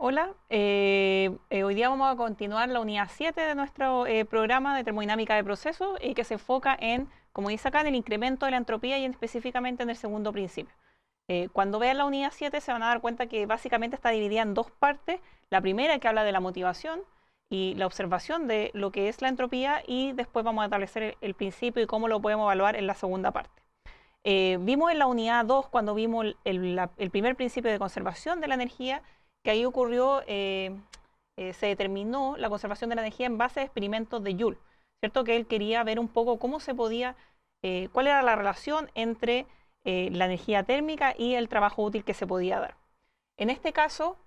Hola, hoy día vamos a continuar la unidad 7 de nuestro programa de termodinámica de procesos y que se enfoca en, como dice acá, en el incremento de la entropía y específicamente en el segundo principio. Cuando vean la unidad 7 se van a dar cuenta que básicamente está dividida en dos partes. La primera que habla de la motivación y la observación de lo que es la entropía y después vamos a establecer el principio y cómo lo podemos evaluar en la segunda parte. Vimos en la unidad 2 cuando vimos el primer principio de conservación de la energía, que ahí ocurrió, se determinó la conservación de la energía en base a experimentos de Joule, ¿cierto? Que él quería ver un poco cómo se podía, cuál era la relación entre la energía térmica y el trabajo útil que se podía dar. En este caso,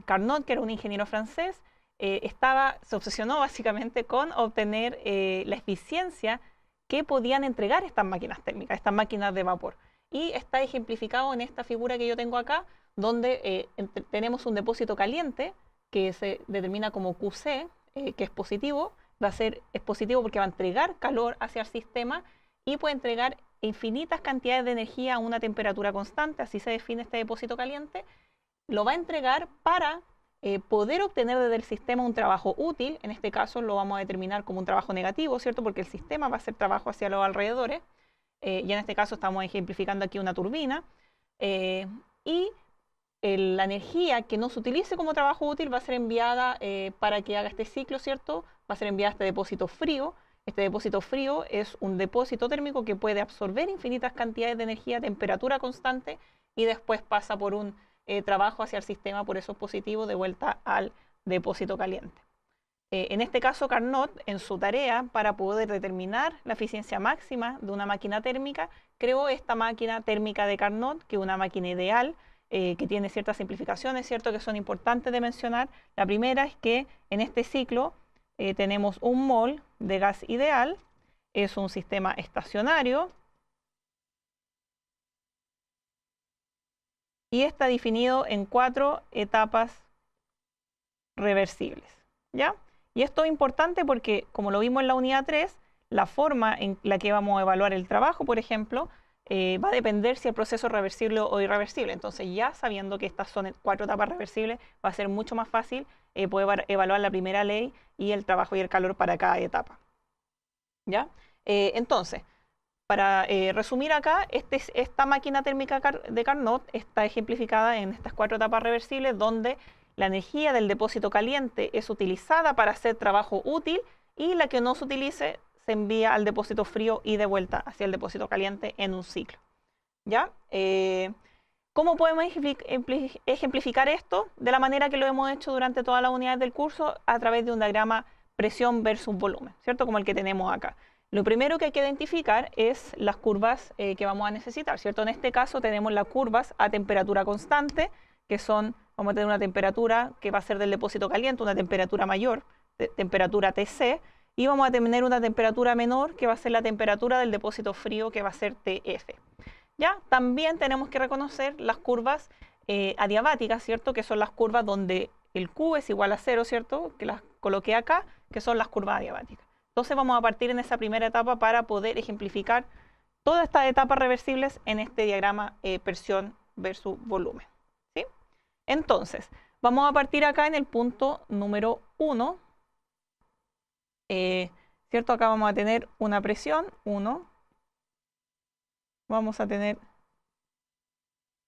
Carnot, que era un ingeniero francés, se obsesionó básicamente con obtener la eficiencia que podían entregar estas máquinas térmicas, estas máquinas de vapor. Y está ejemplificado en esta figura que yo tengo acá, donde tenemos un depósito caliente que se determina como QC, que es positivo, es positivo porque va a entregar calor hacia el sistema y puede entregar infinitas cantidades de energía a una temperatura constante, así se define este depósito caliente. Lo va a entregar para poder obtener desde el sistema un trabajo útil. En este caso lo vamos a determinar como un trabajo negativo, ¿cierto? Porque el sistema va a hacer trabajo hacia los alrededores. Y en este caso estamos ejemplificando aquí una turbina. Y la energía que no se utilice como trabajo útil va a ser enviada para que haga este ciclo, ¿cierto? Va a ser enviada a este depósito frío. Este depósito frío es un depósito térmico que puede absorber infinitas cantidades de energía a temperatura constante y después pasa por un trabajo hacia el sistema, por eso es positivo, de vuelta al depósito caliente. En este caso, Carnot, en su tarea para poder determinar la eficiencia máxima de una máquina térmica, creó esta máquina térmica de Carnot, que es una máquina ideal, que tiene ciertas simplificaciones, ¿cierto?, que son importantes de mencionar. La primera es que en este ciclo tenemos un mol de gas ideal, es un sistema estacionario, y está definido en 4 etapas reversibles, ¿ya? Y esto es importante porque, como lo vimos en la unidad 3, la forma en la que vamos a evaluar el trabajo, por ejemplo, va a depender si el proceso es reversible o irreversible. Entonces, ya sabiendo que estas son 4 etapas reversibles, va a ser mucho más fácil poder evaluar la primera ley y el trabajo y el calor para cada etapa, ¿ya? Entonces, para resumir acá, esta máquina térmica de Carnot está ejemplificada en estas 4 etapas reversibles donde la energía del depósito caliente es utilizada para hacer trabajo útil y la que no se utilice se envía al depósito frío y de vuelta hacia el depósito caliente en un ciclo. ¿Ya? ¿Cómo podemos ejemplificar esto? De la manera que lo hemos hecho durante todas las unidades del curso, a través de un diagrama presión versus volumen, ¿cierto? Como el que tenemos acá. Lo primero que hay que identificar es las curvas que vamos a necesitar, ¿cierto? En este caso tenemos las curvas a temperatura constante, que son, vamos a tener una temperatura que va a ser del depósito caliente, una temperatura mayor, temperatura TC, y vamos a tener una temperatura menor, que va a ser la temperatura del depósito frío, que va a ser TF. ¿Ya? También tenemos que reconocer las curvas adiabáticas, ¿cierto? Que son las curvas donde el Q es igual a 0, ¿cierto? Que las coloqué acá, que son las curvas adiabáticas. Entonces vamos a partir en esa primera etapa para poder ejemplificar todas estas etapas reversibles en este diagrama presión versus volumen, ¿sí? Entonces, vamos a partir acá en el punto número 1, ¿cierto? Acá vamos a tener una presión, 1, vamos a tener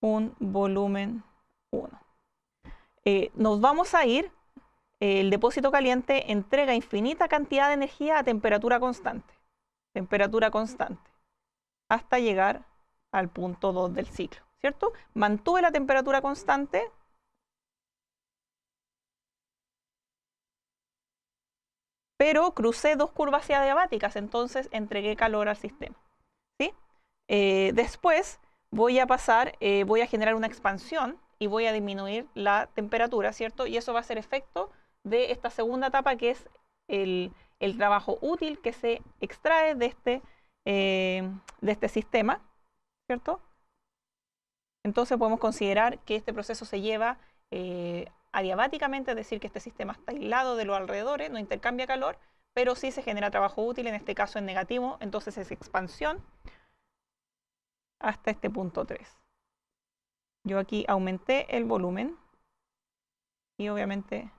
un volumen 1. Nos vamos a ir, el depósito caliente entrega infinita cantidad de energía a temperatura constante, hasta llegar al punto 2 del ciclo, ¿cierto? Mantuve la temperatura constante, pero crucé 2 curvas adiabáticas, entonces entregué calor al sistema, ¿sí? Después voy a pasar, voy a generar una expansión y voy a disminuir la temperatura, ¿cierto? Y eso va a ser efecto de esta segunda etapa, que es el trabajo útil que se extrae de este sistema, ¿cierto? Entonces podemos considerar que este proceso se lleva adiabáticamente, es decir, que este sistema está aislado de los alrededores, no intercambia calor, pero sí se genera trabajo útil, en este caso en negativo, entonces es expansión hasta este punto 3. Yo aquí aumenté el volumen y obviamente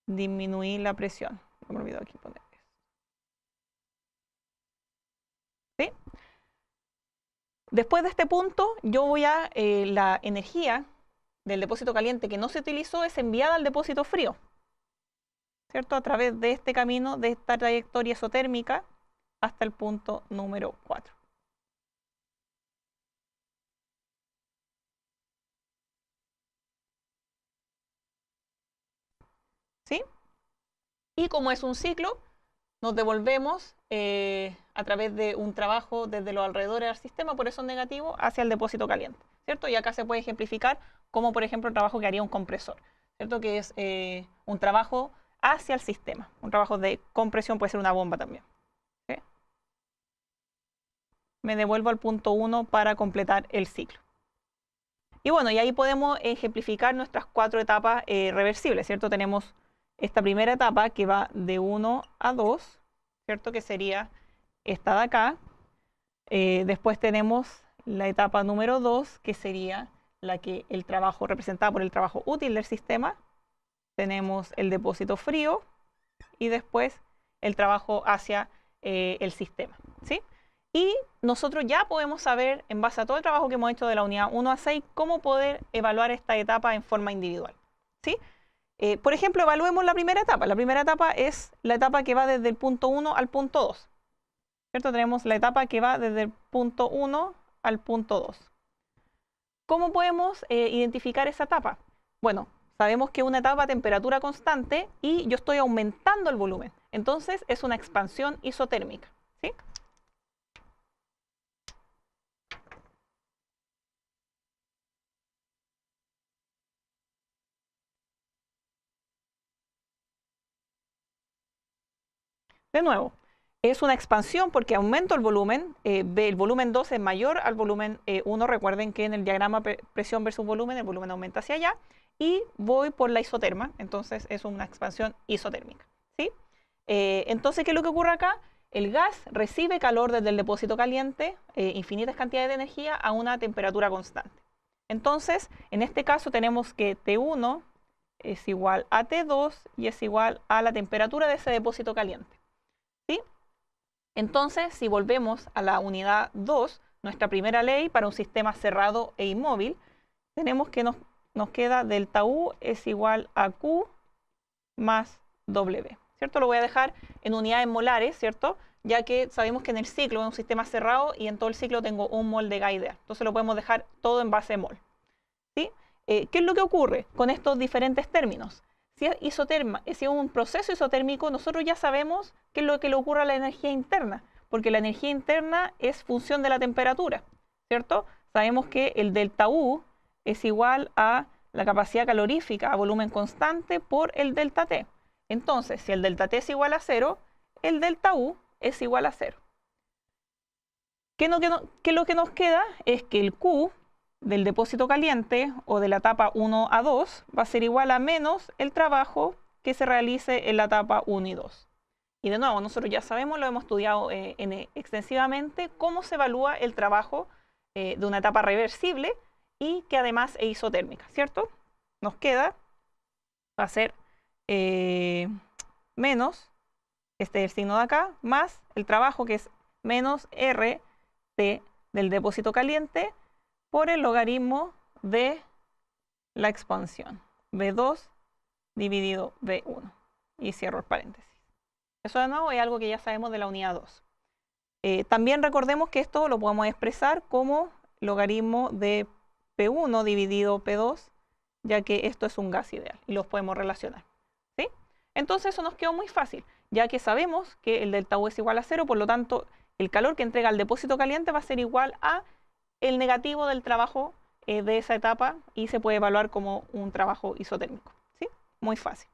disminuir la presión. Me olvidó aquí poner eso. ¿Sí? Después de este punto, yo voy a la energía del depósito caliente que no se utilizó es enviada al depósito frío, ¿cierto? A través de este camino, de esta trayectoria isotérmica hasta el punto número 4. ¿Sí? Y como es un ciclo, nos devolvemos a través de un trabajo desde los alrededores del sistema, por eso es negativo, hacia el depósito caliente, ¿cierto? Y acá se puede ejemplificar como, por ejemplo, el trabajo que haría un compresor, ¿cierto? Que es un trabajo hacia el sistema, un trabajo de compresión, puede ser una bomba también. ¿Sí? Me devuelvo al punto 1 para completar el ciclo. Y bueno, y ahí podemos ejemplificar nuestras 4 etapas reversibles, ¿cierto? Tenemos esta primera etapa que va de 1 a 2, ¿cierto? Que sería esta de acá. Después tenemos la etapa número 2, que sería la que el trabajo representada por el trabajo útil del sistema. Tenemos el depósito frío y después el trabajo hacia el sistema, ¿sí? Y nosotros ya podemos saber, en base a todo el trabajo que hemos hecho de la unidad 1 a 6, cómo poder evaluar esta etapa en forma individual, ¿sí? Por ejemplo, evaluemos la primera etapa. La primera etapa es la etapa que va desde el punto 1 al punto 2. ¿Cierto? Tenemos la etapa que va desde el punto 1 al punto 2. ¿Cómo podemos identificar esa etapa? Bueno, sabemos que es una etapa a temperatura constante y yo estoy aumentando el volumen. Entonces es una expansión isotérmica, ¿sí? De nuevo, es una expansión porque aumento el volumen. El volumen 2 es mayor al volumen 1. Recuerden que en el diagrama presión versus volumen, el volumen aumenta hacia allá. Y voy por la isoterma, entonces es una expansión isotérmica, ¿sí? Entonces, ¿qué es lo que ocurre acá? El gas recibe calor desde el depósito caliente, infinitas cantidades de energía a una temperatura constante. Entonces, en este caso tenemos que T1 es igual a T2 y es igual a la temperatura de ese depósito caliente, ¿sí? Entonces, si volvemos a la unidad 2, nuestra primera ley para un sistema cerrado e inmóvil, tenemos que nos queda delta U es igual a Q más W, ¿cierto? Lo voy a dejar en unidades molares, ¿cierto? Ya que sabemos que en el ciclo es un sistema cerrado y en todo el ciclo tengo un mol de gas ideal. Entonces lo podemos dejar todo en base mol, ¿sí? ¿Qué es lo que ocurre con estos diferentes términos? Si es un proceso isotérmico, nosotros ya sabemos qué es lo que le ocurre a la energía interna, porque la energía interna es función de la temperatura, ¿cierto? Sabemos que el delta U es igual a la capacidad calorífica a volumen constante por el delta T. Entonces, si el delta T es igual a 0, el delta U es igual a 0. ¿Qué es lo que nos queda? Es que el Q del depósito caliente o de la etapa 1 a 2 va a ser igual a menos el trabajo que se realice en la etapa 1 y 2. Y de nuevo, nosotros ya sabemos, lo hemos estudiado extensivamente, cómo se evalúa el trabajo de una etapa reversible y que además es isotérmica, ¿cierto? Nos queda, va a ser menos, este es el signo de acá, más el trabajo que es menos RT del depósito caliente por el logaritmo de la expansión, V2 dividido V1. Y cierro el paréntesis. Eso de nuevo es algo que ya sabemos de la unidad 2. También recordemos que esto lo podemos expresar como logaritmo de P1 dividido P2, ya que esto es un gas ideal y los podemos relacionar, ¿sí? Entonces eso nos quedó muy fácil, ya que sabemos que el delta U es igual a 0, por lo tanto el calor que entrega el depósito caliente va a ser igual a el negativo del trabajo de esa etapa y se puede evaluar como un trabajo isotérmico, ¿sí? Muy fácil.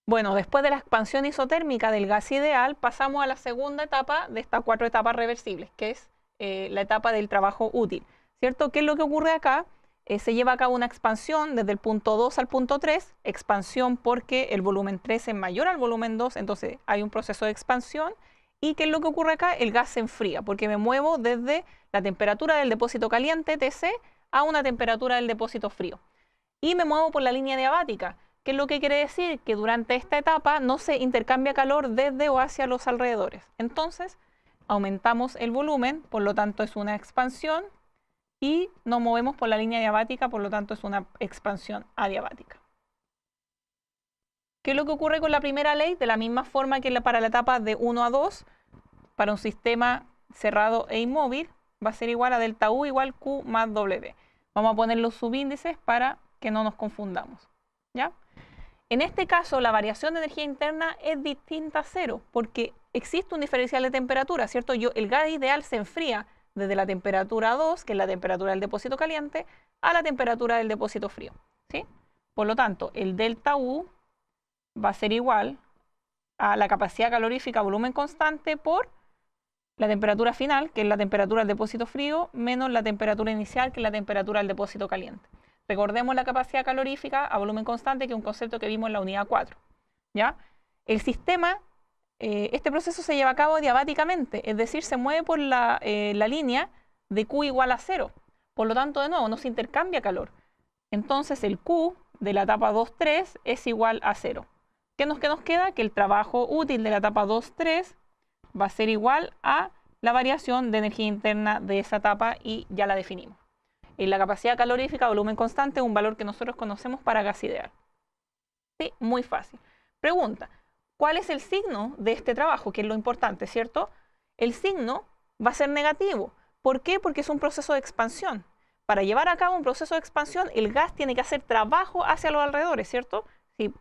Bueno, después de la expansión isotérmica del gas ideal, pasamos a la segunda etapa de estas 4 etapas reversibles, que es la etapa del trabajo útil, ¿cierto? ¿Qué es lo que ocurre acá? Se lleva a cabo una expansión desde el punto 2 al punto 3, expansión porque el volumen 3 es mayor al volumen 2, entonces hay un proceso de expansión. ¿Y qué es lo que ocurre acá? El gas se enfría, porque me muevo desde la temperatura del depósito caliente, TC, a una temperatura del depósito frío. y me muevo por la línea diabática. ¿Qué es lo que quiere decir? Que durante esta etapa no se intercambia calor desde o hacia los alrededores. Entonces, aumentamos el volumen, por lo tanto es una expansión, y nos movemos por la línea diabática, por lo tanto es una expansión adiabática. ¿Qué es lo que ocurre con la primera ley? De la misma forma que para la etapa de 1 a 2, para un sistema cerrado e inmóvil, va a ser igual a delta U igual Q más W. Vamos a poner los subíndices para que no nos confundamos, ¿ya? En este caso, la variación de energía interna es distinta a cero, porque existe un diferencial de temperatura, ¿cierto? El gas ideal se enfría desde la temperatura 2, que es la temperatura del depósito caliente, a la temperatura del depósito frío, ¿sí? Por lo tanto, el delta U va a ser igual a la capacidad calorífica volumen constante por la temperatura final, que es la temperatura del depósito frío, menos la temperatura inicial, que es la temperatura del depósito caliente. Recordemos la capacidad calorífica a volumen constante, que es un concepto que vimos en la unidad 4. ¿Ya? El sistema, este proceso se lleva a cabo diabáticamente, es decir, se mueve por la línea de Q igual a 0. Por lo tanto, de nuevo, no se intercambia calor. Entonces, el Q de la etapa 2-3 es igual a 0. ¿Qué nos queda? Que el trabajo útil de la etapa 2-3 va a ser igual a la variación de energía interna de esa etapa y ya la definimos. Y la capacidad calorífica, volumen constante, es un valor que nosotros conocemos para gas ideal. Sí, muy fácil. Pregunta, ¿cuál es el signo de este trabajo? Que es lo importante, ¿cierto? El signo va a ser negativo. ¿Por qué? Porque es un proceso de expansión. Para llevar a cabo un proceso de expansión, el gas tiene que hacer trabajo hacia los alrededores, ¿cierto? Si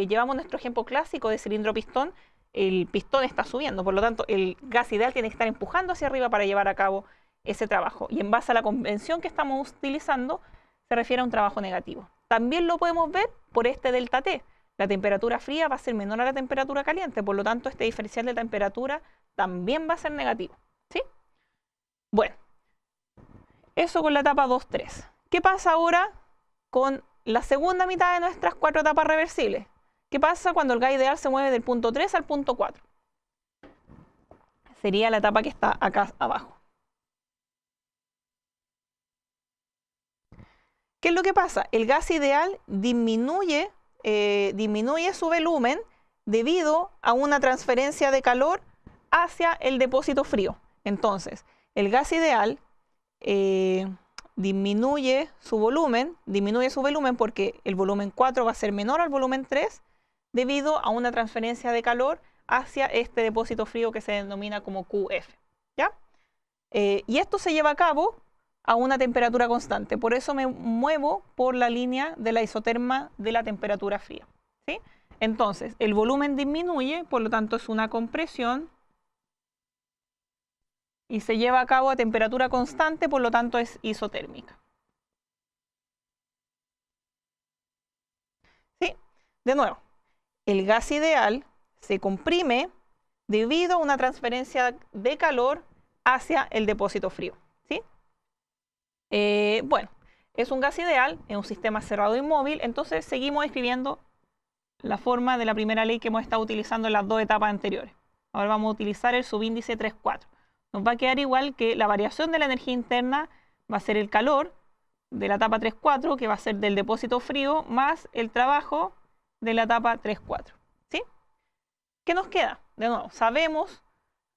llevamos nuestro ejemplo clásico de cilindro-pistón, el pistón está subiendo, por lo tanto el gas ideal tiene que estar empujando hacia arriba para llevar a cabo ese trabajo. Y en base a la convención que estamos utilizando, se refiere a un trabajo negativo. También lo podemos ver por este delta T. La temperatura fría va a ser menor a la temperatura caliente, por lo tanto este diferencial de temperatura también va a ser negativo. ¿Sí? Bueno, eso con la etapa 2-3. ¿Qué pasa ahora con la segunda mitad de nuestras 4 etapas reversibles? ¿Qué pasa cuando el gas ideal se mueve del punto 3 al punto 4? Sería la etapa que está acá abajo. ¿Qué es lo que pasa? El gas ideal disminuye su volumen debido a una transferencia de calor hacia el depósito frío. Entonces, el gas ideal disminuye su volumen porque el volumen 4 va a ser menor al volumen 3 debido a una transferencia de calor hacia este depósito frío que se denomina como QF. ¿Ya? Y esto se lleva a cabo a una temperatura constante. Por eso me muevo por la línea de la isoterma de la temperatura fría. ¿Sí? Entonces, el volumen disminuye, por lo tanto es una compresión y se lleva a cabo a temperatura constante, por lo tanto es isotérmica. ¿Sí? De nuevo, el gas ideal se comprime debido a una transferencia de calor hacia el depósito frío. ¿Sí? Bueno, es un gas ideal, es un sistema cerrado inmóvil, entonces seguimos escribiendo la forma de la primera ley que hemos estado utilizando en las 2 etapas anteriores. Ahora vamos a utilizar el subíndice 3,4. Nos va a quedar igual que la variación de la energía interna va a ser el calor de la etapa 3,4, que va a ser del depósito frío, más el trabajo de la etapa 3,4. ¿Sí? ¿Qué nos queda? De nuevo, sabemos,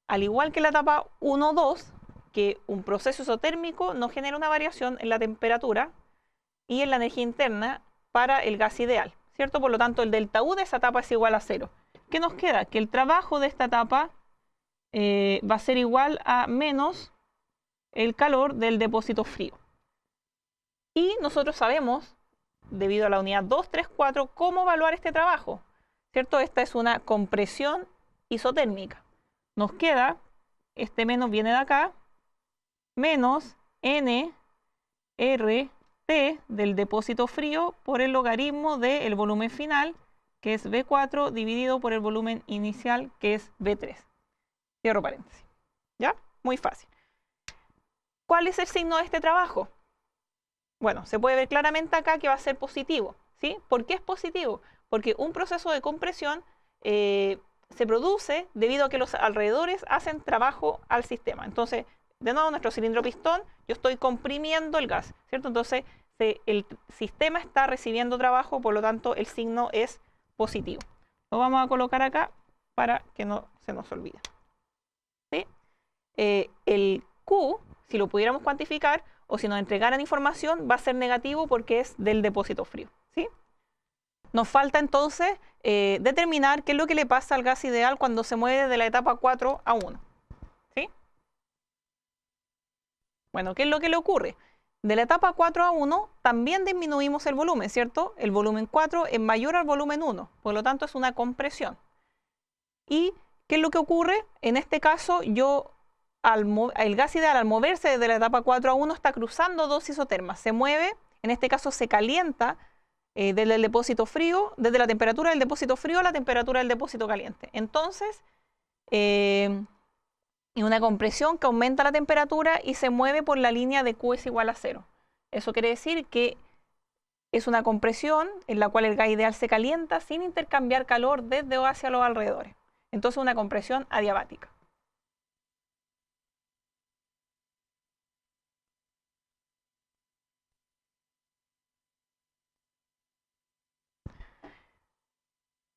al igual que la etapa 1,2, que un proceso isotérmico no genera una variación en la temperatura y en la energía interna para el gas ideal, ¿cierto? Por lo tanto, el delta U de esa etapa es igual a 0. ¿Qué nos queda? Que el trabajo de esta etapa va a ser igual a menos el calor del depósito frío. Y nosotros sabemos, debido a la unidad 2, 3, 4, cómo evaluar este trabajo, ¿cierto? Esta es una compresión isotérmica. Nos queda, este menos viene de acá, menos NRT del depósito frío por el logaritmo del volumen final, que es V4, dividido por el volumen inicial, que es V3. Cierro paréntesis. ¿Ya? Muy fácil. ¿Cuál es el signo de este trabajo? Bueno, se puede ver claramente acá que va a ser positivo. ¿Sí? ¿Por qué es positivo? Porque un proceso de compresión se produce debido a que los alrededores hacen trabajo al sistema. Entonces, de nuevo, nuestro cilindro pistón, yo estoy comprimiendo el gas, ¿cierto? Entonces, el sistema está recibiendo trabajo, por lo tanto el signo es positivo. Lo vamos a colocar acá para que no se nos olvide. ¿Sí? El Q, si lo pudiéramos cuantificar o si nos entregaran información, va a ser negativo porque es del depósito frío. ¿Sí? Nos falta entonces determinar qué es lo que le pasa al gas ideal cuando se mueve de la etapa 4 a 1. ¿Sí? Bueno, ¿qué es lo que le ocurre? De la etapa 4 a 1 también disminuimos el volumen, ¿cierto? El volumen 4 es mayor al volumen 1, por lo tanto es una compresión. ¿Y qué es lo que ocurre? En este caso, el gas ideal al moverse desde la etapa 4 a 1 está cruzando dos isotermas. Se mueve, en este caso se calienta desde el depósito frío, desde la temperatura del depósito frío a la temperatura del depósito caliente. Entonces, y una compresión que aumenta la temperatura y se mueve por la línea de Q es igual a 0. Eso quiere decir que es una compresión en la cual el gas ideal se calienta sin intercambiar calor desde o hacia los alrededores. Entonces una compresión adiabática.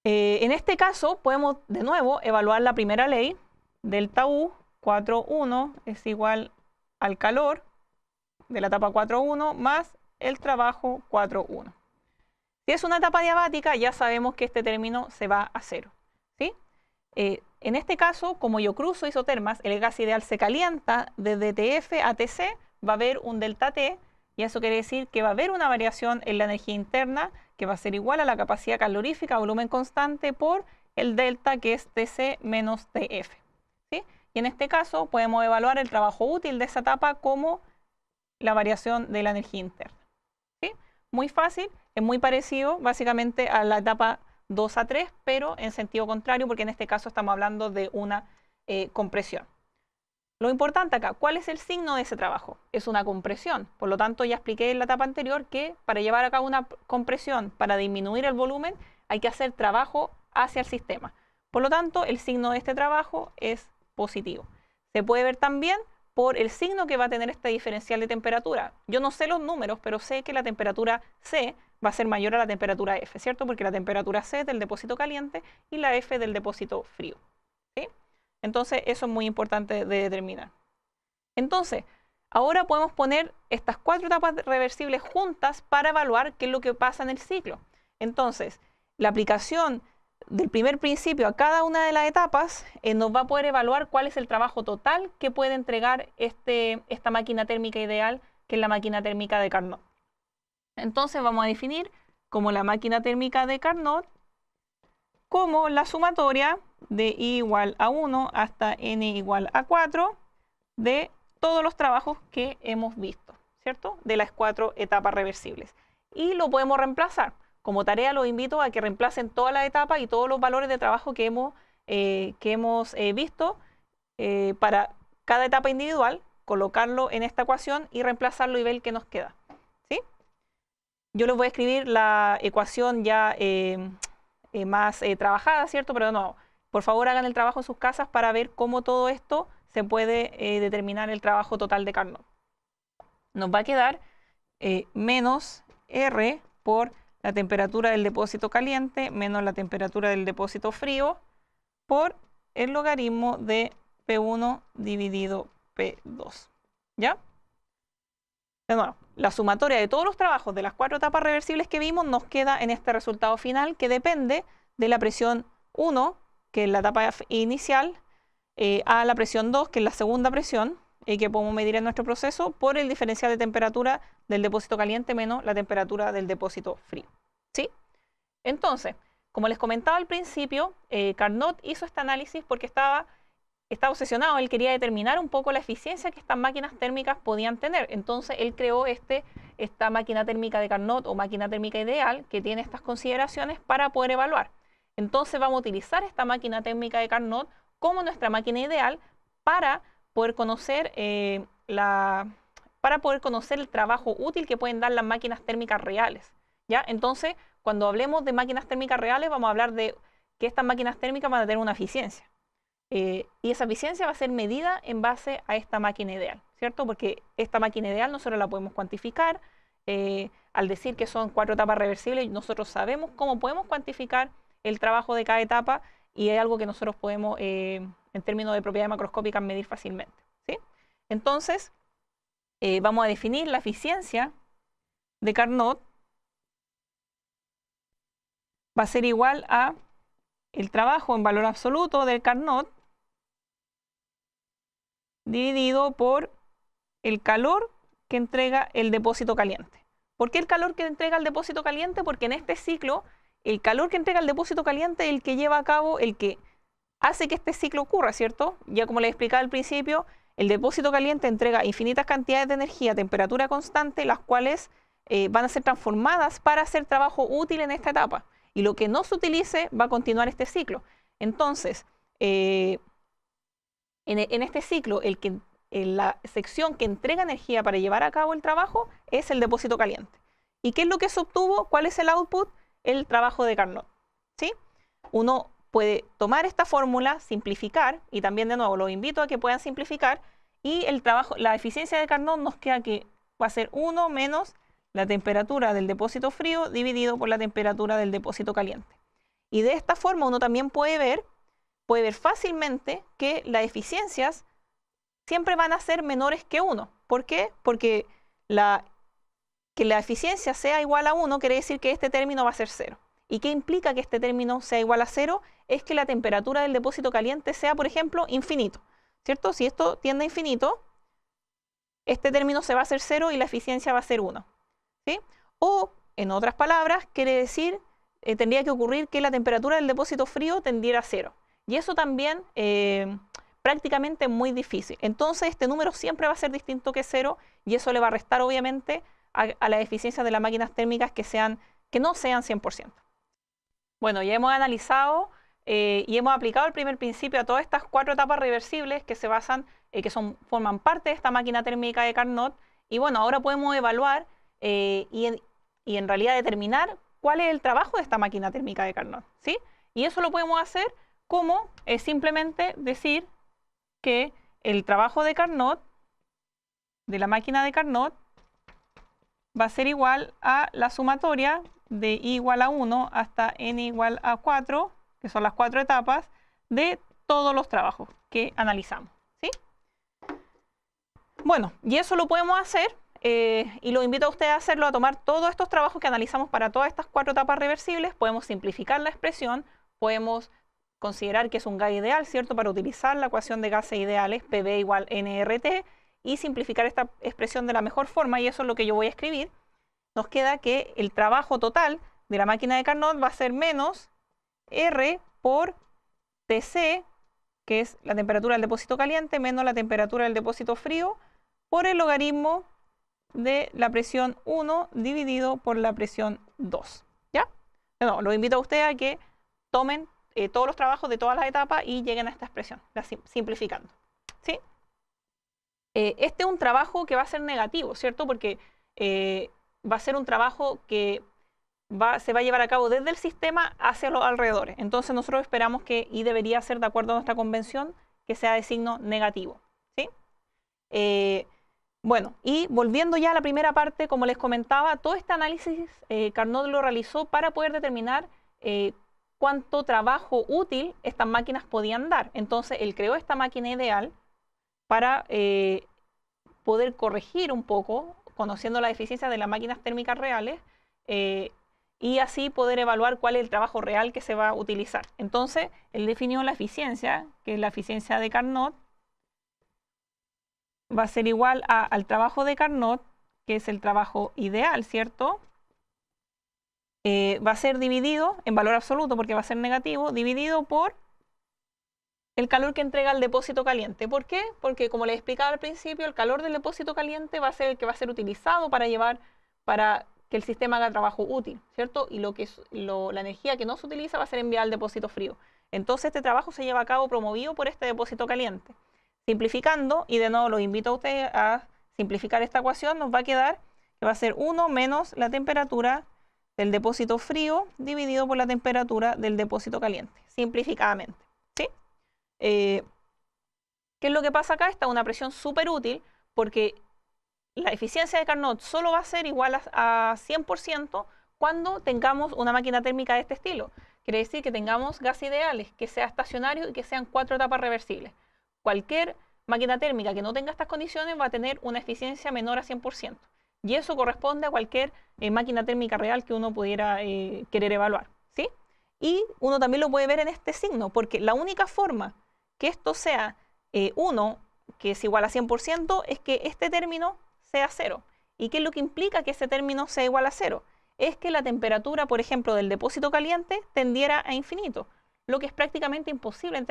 En este caso podemos de nuevo evaluar la primera ley, delta U 4,1 es igual al calor de la etapa 4,1 más el trabajo 4,1. Si es una etapa adiabática, ya sabemos que este término se va a 0. ¿Sí? En este caso, como yo cruzo isotermas, el gas ideal se calienta desde TF a TC, va a haber un delta T, y eso quiere decir que va a haber una variación en la energía interna que va a ser igual a la capacidad calorífica, volumen constante, por el delta que es TC menos TF. ¿Sí? Y en este caso podemos evaluar el trabajo útil de esa etapa como la variación de la energía interna. ¿Sí? Muy fácil, es muy parecido básicamente a la etapa 2 a 3, pero en sentido contrario, porque en este caso estamos hablando de una compresión. Lo importante acá, ¿cuál es el signo de ese trabajo? Es una compresión. Por lo tanto, ya expliqué en la etapa anterior que para llevar a cabo una compresión, para disminuir el volumen, hay que hacer trabajo hacia el sistema. Por lo tanto, el signo de este trabajo es positivo. Se puede ver también por el signo que va a tener este diferencial de temperatura. Yo no sé los números, pero sé que la temperatura C va a ser mayor a la temperatura F, ¿cierto? Porque la temperatura C es del depósito caliente y la F del depósito frío. ¿Sí? Entonces, eso es muy importante de determinar. Entonces, ahora podemos poner estas 4 etapas reversibles juntas para evaluar qué es lo que pasa en el ciclo. Entonces, la aplicación del primer principio a cada una de las etapas nos va a poder evaluar cuál es el trabajo total que puede entregar esta máquina térmica ideal, que es la máquina térmica de Carnot. Entonces, vamos a definir como la máquina térmica de Carnot como la sumatoria de I igual a 1 hasta N igual a 4 de todos los trabajos que hemos visto, ¿cierto? De las 4 etapas reversibles. Y lo podemos reemplazar. Como tarea los invito a que reemplacen todas las etapas y todos los valores de trabajo que hemos visto para cada etapa individual, colocarlo en esta ecuación y reemplazarlo y ver qué nos queda. ¿Sí? Yo les voy a escribir la ecuación ya más trabajada, ¿cierto? Pero no, por favor hagan el trabajo en sus casas para ver cómo todo esto se puede determinar el trabajo total de Carnot. Nos va a quedar menos R por la temperatura del depósito caliente menos la temperatura del depósito frío por el logaritmo de P1 dividido P2. ¿Ya? De nuevo, la sumatoria de todos los trabajos de las 4 etapas reversibles que vimos nos queda en este resultado final que depende de la presión 1, que es la etapa inicial, a la presión 2, que es la segunda presión que podemos medir en nuestro proceso, por el diferencial de temperatura del depósito caliente menos la temperatura del depósito frío. ¿Sí? Entonces, como les comentaba al principio, Carnot hizo este análisis porque estaba obsesionado. Él quería determinar un poco la eficiencia que estas máquinas térmicas podían tener. Entonces, él creó esta máquina térmica de Carnot o máquina térmica ideal que tiene estas consideraciones para poder evaluar. Entonces, vamos a utilizar esta máquina térmica de Carnot como nuestra máquina ideal para poder conocer el trabajo útil que pueden dar las máquinas térmicas reales. ¿Ya? Entonces, cuando hablemos de máquinas térmicas reales, vamos a hablar de que estas máquinas térmicas van a tener una eficiencia. Y esa eficiencia va a ser medida en base a esta máquina ideal, ¿cierto? Porque esta máquina ideal nosotros la podemos cuantificar al decir que son 4 etapas reversibles, nosotros sabemos cómo podemos cuantificar el trabajo de cada etapa y es algo que nosotros podemos, en términos de propiedades macroscópicas, medir fácilmente, ¿sí? Entonces, vamos a definir la eficiencia de Carnot. Va a ser igual a el trabajo en valor absoluto del Carnot dividido por el calor que entrega el depósito caliente. ¿Por qué el calor que entrega el depósito caliente? Porque en este ciclo, el calor que entrega el depósito caliente es el que lleva a cabo, el que hace que este ciclo ocurra, ¿cierto? Ya como les explicaba al principio, el depósito caliente entrega infinitas cantidades de energía a temperatura constante, las cuales van a ser transformadas para hacer trabajo útil en esta etapa. Y lo que no se utilice va a continuar este ciclo. Entonces, en este ciclo, la sección que entrega energía para llevar a cabo el trabajo es el depósito caliente. ¿Y qué es lo que se obtuvo? ¿Cuál es el output? El trabajo de Carnot, ¿sí? Uno puede tomar esta fórmula, simplificar, y también de nuevo los invito a que puedan simplificar, y la eficiencia de Carnot nos queda que va a ser 1 menos la temperatura del depósito frío dividido por la temperatura del depósito caliente. Y de esta forma uno también puede ver fácilmente que las eficiencias siempre van a ser menores que 1. ¿Por qué? Porque que la eficiencia sea igual a 1 quiere decir que este término va a ser 0. ¿Y qué implica que este término sea igual a 0? Es que la temperatura del depósito caliente sea, por ejemplo, infinito, ¿cierto? Si esto tiende a infinito, este término se va a hacer 0 y la eficiencia va a ser 1, ¿sí? O, en otras palabras, quiere decir, tendría que ocurrir que la temperatura del depósito frío tendiera a 0. Y eso también prácticamente es muy difícil. Entonces, este número siempre va a ser distinto que 0 y eso le va a restar, obviamente, a las eficiencias de las máquinas térmicas que no sean 100%. Bueno, ya hemos analizado y hemos aplicado el primer principio a todas estas 4 etapas reversibles que se basan, forman parte de esta máquina térmica de Carnot. Y bueno, ahora podemos evaluar y en realidad determinar cuál es el trabajo de esta máquina térmica de Carnot, ¿sí? Y eso lo podemos hacer como simplemente decir que el trabajo de Carnot, de la máquina de Carnot, va a ser igual a la sumatoria de i igual a 1 hasta n igual a 4, que son las 4 etapas, de todos los trabajos que analizamos, ¿sí? Bueno, y eso lo podemos hacer, y lo invito a ustedes a hacerlo, a tomar todos estos trabajos que analizamos para todas estas 4 etapas reversibles. Podemos simplificar la expresión, podemos considerar que es un gas ideal, ¿cierto? Para utilizar la ecuación de gases ideales, PV igual nRT, y simplificar esta expresión de la mejor forma, y eso es lo que yo voy a escribir. Nos queda que el trabajo total de la máquina de Carnot va a ser menos R por Tc, que es la temperatura del depósito caliente, menos la temperatura del depósito frío, por el logaritmo de la presión 1 dividido por la presión 2. ¿Ya? No, los invito a ustedes a que tomen todos los trabajos de todas las etapas y lleguen a esta expresión, simplificando, ¿sí? Este es un trabajo que va a ser negativo, ¿cierto? Porque va a ser un trabajo que se va a llevar a cabo desde el sistema hacia los alrededores. Entonces nosotros esperamos que I debería ser, de acuerdo a nuestra convención, que sea de signo negativo, ¿sí? Bueno, y volviendo ya a la primera parte, como les comentaba, todo este análisis Carnot lo realizó para poder determinar cuánto trabajo útil estas máquinas podían dar. Entonces él creó esta máquina ideal para poder corregir un poco, conociendo la eficiencia de las máquinas térmicas reales, y así poder evaluar cuál es el trabajo real que se va a utilizar. Entonces, él definió la eficiencia, que es la eficiencia de Carnot, va a ser igual al trabajo de Carnot, que es el trabajo ideal, ¿cierto? Va a ser dividido en valor absoluto, porque va a ser negativo, dividido por el calor que entrega el depósito caliente. ¿Por qué? Porque, como les explicaba al principio, el calor del depósito caliente va a ser el que va a ser utilizado para que el sistema haga trabajo útil, ¿cierto? Y la energía que no se utiliza va a ser enviada al depósito frío. Entonces este trabajo se lleva a cabo promovido por este depósito caliente. Simplificando, y de nuevo los invito a ustedes a simplificar esta ecuación, nos va a quedar que va a ser 1 menos la temperatura del depósito frío dividido por la temperatura del depósito caliente, simplificadamente, ¿sí? ¿Qué es lo que pasa acá? Esta es una presión súper útil porque la eficiencia de Carnot solo va a ser igual a 100% cuando tengamos una máquina térmica de este estilo. Quiere decir que tengamos gas ideales, que sea estacionario y que sean 4 etapas reversibles. Cualquier máquina térmica que no tenga estas condiciones va a tener una eficiencia menor a 100%. Y eso corresponde a cualquier máquina térmica real que uno pudiera querer evaluar, ¿sí? Y uno también lo puede ver en este signo, porque la única forma que esto sea 1, que es igual a 100%, es que este término sea 0. ¿Y qué es lo que implica que ese término sea igual a 0? Es que la temperatura, por ejemplo, del depósito caliente tendiera a infinito, lo que es prácticamente imposible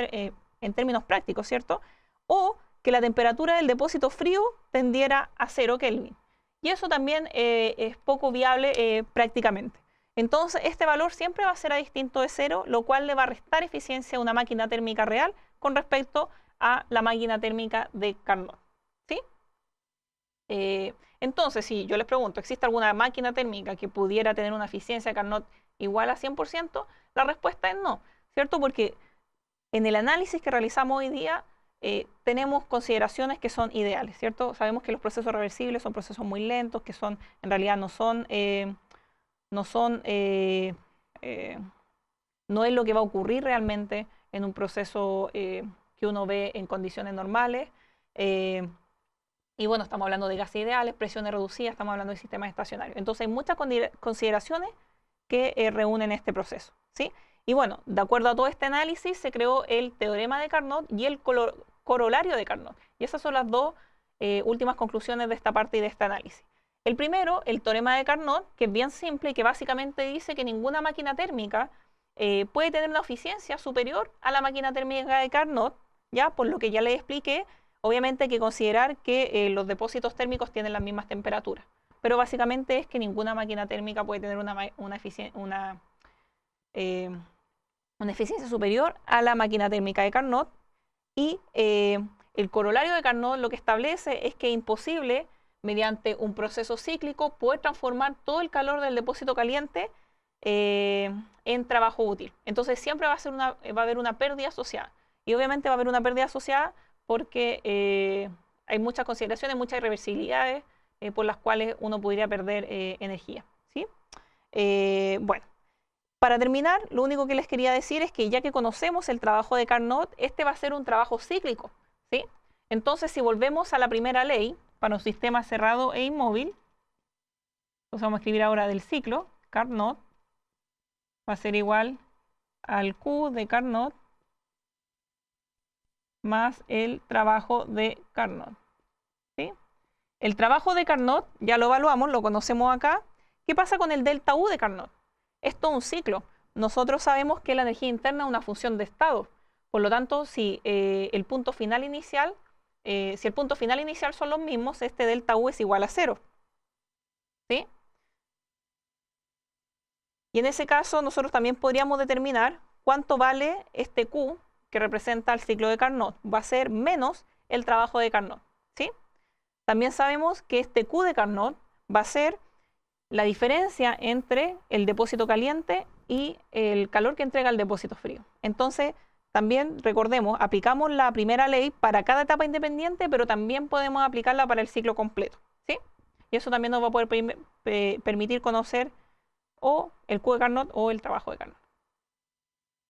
en términos prácticos, ¿cierto? O que la temperatura del depósito frío tendiera a 0 Kelvin. Y eso también es poco viable prácticamente. Entonces, este valor siempre va a ser a distinto de 0, lo cual le va a restar eficiencia a una máquina térmica real con respecto a la máquina térmica de Carnot, ¿sí? Entonces, si yo les pregunto, ¿existe alguna máquina térmica que pudiera tener una eficiencia de Carnot igual a 100%? La respuesta es no, ¿cierto? Porque en el análisis que realizamos hoy día tenemos consideraciones que son ideales, ¿cierto? Sabemos que los procesos reversibles son procesos muy lentos, que son, en realidad no es lo que va a ocurrir realmente en un proceso que uno ve en condiciones normales. Y bueno, estamos hablando de gases ideales, presiones reducidas, estamos hablando de sistemas estacionarios. Entonces hay muchas consideraciones que reúnen este proceso, ¿sí? Y bueno, de acuerdo a todo este análisis se creó el teorema de Carnot y el corolario de Carnot. Y esas son las dos últimas conclusiones de esta parte y de este análisis. El primero, el teorema de Carnot, que es bien simple y que básicamente dice que ninguna máquina térmica puede tener una eficiencia superior a la máquina térmica de Carnot, ¿ya? Por lo que ya les expliqué, obviamente hay que considerar que los depósitos térmicos tienen las mismas temperaturas. Pero básicamente es que ninguna máquina térmica puede tener una eficiencia superior a la máquina térmica de Carnot. Y el corolario de Carnot lo que establece es que es imposible, mediante un proceso cíclico, poder transformar todo el calor del depósito caliente en trabajo útil. Entonces siempre va a haber una pérdida asociada. Y obviamente va a haber una pérdida asociada porque hay muchas consideraciones, muchas irreversibilidades por las cuales uno podría perder energía, ¿sí? Bueno, para terminar, lo único que les quería decir es que ya que conocemos el trabajo de Carnot, este va a ser un trabajo cíclico, ¿sí? Entonces, si volvemos a la primera ley para un sistema cerrado e inmóvil, entonces vamos a escribir ahora del ciclo, Carnot va a ser igual al Q de Carnot más el trabajo de Carnot, ¿sí? El trabajo de Carnot ya lo evaluamos, lo conocemos acá. ¿Qué pasa con el delta U de Carnot? Es todo un ciclo. Nosotros sabemos que la energía interna es una función de estado. Por lo tanto, si el punto final inicial son los mismos, este delta U es igual a 0, ¿sí? Y en ese caso, nosotros también podríamos determinar cuánto vale este Q que representa el ciclo de Carnot. Va a ser menos el trabajo de Carnot, ¿sí? También sabemos que este Q de Carnot va a ser la diferencia entre el depósito caliente y el calor que entrega el depósito frío. Entonces, también recordemos, aplicamos la primera ley para cada etapa independiente, pero también podemos aplicarla para el ciclo completo, ¿sí? Y eso también nos va a poder permitir conocer o el Q de Carnot o el trabajo de Carnot.